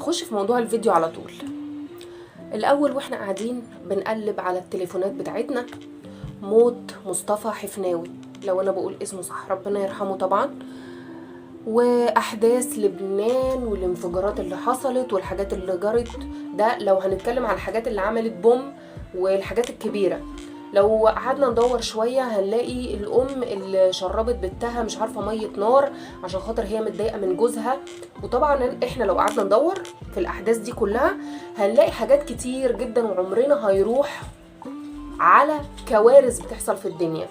هخش في موضوع الفيديو على طول. الاول واحنا قاعدين بنقلب على التليفونات بتاعتنا موت مصطفى حفناوي، لو انا بقول اسمه صح ربنا يرحمه طبعا، واحداث لبنان والانفجارات اللي حصلت والحاجات اللي جرت. ده لو هنتكلم على الحاجات اللي عملت بوم والحاجات الكبيرة. لو قعدنا ندور شوية هنلاقي الام اللي شربت بنتها مش عارفة مية نار عشان خاطر هي متضايقة من جوزها. وطبعا احنا لو قعدنا ندور في الاحداث دي كلها هنلاقي حاجات كتير جدا وعمرنا هيروح على كوارث بتحصل في الدنيا.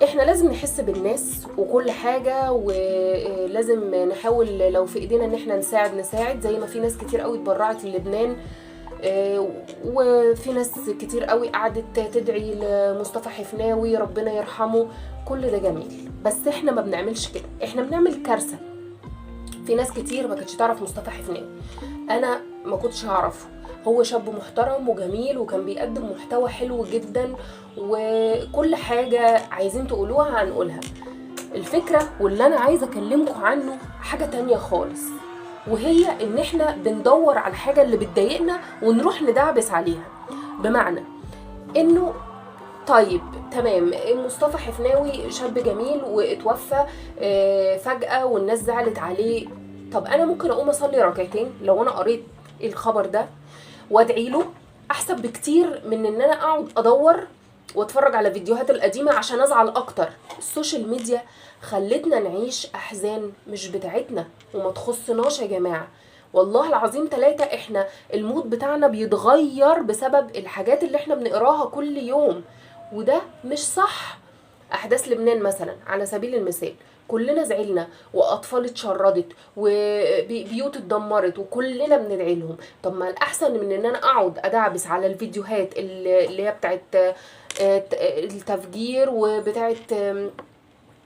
احنا لازم نحس بالناس وكل حاجة، ولازم نحاول لو في ايدينا ان احنا نساعد زي ما في ناس كتير قوي اتبرعت للبنان، وفي ناس كتير قوي قعدت تدعي لمصطفى حفناوي ربنا يرحمه. كل ده جميل، بس احنا ما بنعملش كده، احنا بنعمل كارثة. في ناس كتير ما كانتش تعرف مصطفى حفناوي، انا ما كنتش اعرفه. هو شاب محترم وجميل وكان بيقدم محتوى حلو جدا، وكل حاجة عايزين تقولوها هنقولها. الفكرة واللي انا عايزة اكلمكم عنه حاجة تانية خالص، وهي ان احنا بندور على الحاجة اللي بتضايقنا ونروح ندعبس عليها. بمعنى انه طيب تمام، مصطفى حفناوي شاب جميل واتوفى فجأة والناس زعلت عليه. طب انا ممكن اقوم اصلي ركعتين لو انا قريت الخبر ده وادعي له، احسن بكتير من ان انا اقعد ادور واتفرج على فيديوهات القديمة عشان ازعل اكتر. السوشيال ميديا خلتنا نعيش احزان مش بتاعتنا وما تخصناش يا جماعة. والله العظيم 3 احنا المود بتاعنا بيتغير بسبب الحاجات اللي احنا بنقراها كل يوم، وده مش صح. احداث لبنان مثلا على سبيل المثال، كلنا زعلنا واطفال اتشردت وبيوت اتدمرت وكلنا بندعي لهم. طب ما الاحسن من ان انا اقعد ادعبس على الفيديوهات اللي هي بتاعت التفجير وبتاعت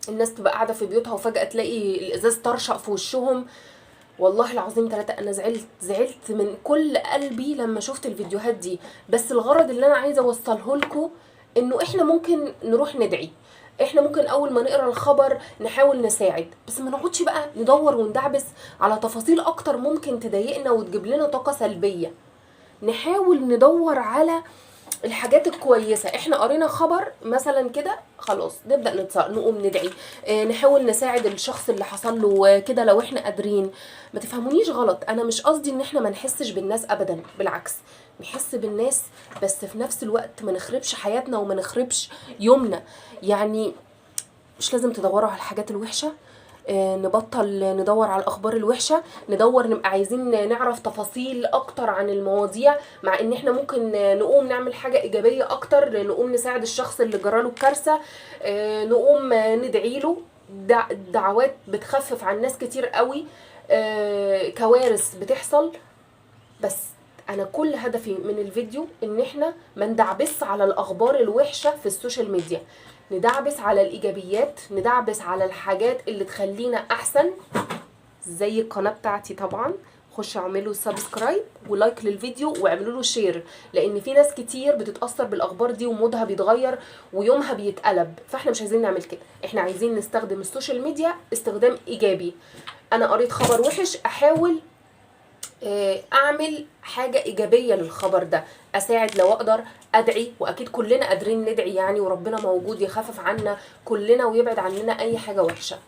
الناس تبقى قاعده في بيوتها وفجاه تلاقي الازاز طرشق في وشهم. والله العظيم 3 انا زعلت من كل قلبي لما شفت الفيديوهات دي. بس الغرض اللي انا عايزه اوصله لكم انه احنا ممكن نروح ندعي، احنا ممكن اول ما نقرا الخبر نحاول نساعد، بس ما نقعدش بقى ندور وندعبس على تفاصيل اكتر ممكن تضايقنا وتجيب لنا طاقه سلبيه. نحاول ندور على الحاجات الكويسة. احنا قرينا خبر مثلا كده خلاص نبدأ نقوم ندعي، نحاول نساعد الشخص اللي حصل له كده لو احنا قادرين. ما تفهمونيش غلط، انا مش قصدي ان احنا ما نحسش بالناس ابدا، بالعكس نحس بالناس، بس في نفس الوقت ما نخربش حياتنا وما نخربش يومنا. يعني مش لازم تدوروا على الحاجات الوحشة، نبطل ندور على الاخبار الوحشه، نبقى عايزين نعرف تفاصيل اكتر عن المواضيع، مع ان احنا ممكن نقوم نعمل حاجه ايجابيه اكتر، نقوم نساعد الشخص اللي جراله الكارثه، نقوم ندعي له. دعوات بتخفف عن ناس كتير قوي كوارث بتحصل. بس انا كل هدفي من الفيديو ان احنا ما ندعبس على الاخبار الوحشه في السوشيال ميديا، ندعبس على الايجابيات، ندعبس على الحاجات اللي تخلينا احسن، زي القناه بتاعتي طبعا. خشوا اعملوا سبسكرايب ولايك للفيديو واعملوا له شير، لان في ناس كتير بتتاثر بالاخبار دي ومودها بيتغير ويومها بيتقلب. فاحنا مش عايزين نعمل كده، احنا عايزين نستخدم السوشيال ميديا استخدام ايجابي. انا قريت خبر وحش، احاول اعمل حاجة ايجابية للخبر ده، اساعد لو اقدر، ادعي، واكيد كلنا قادرين ندعي يعني، وربنا موجود يخفف عنا كلنا ويبعد عننا اي حاجة وحشة.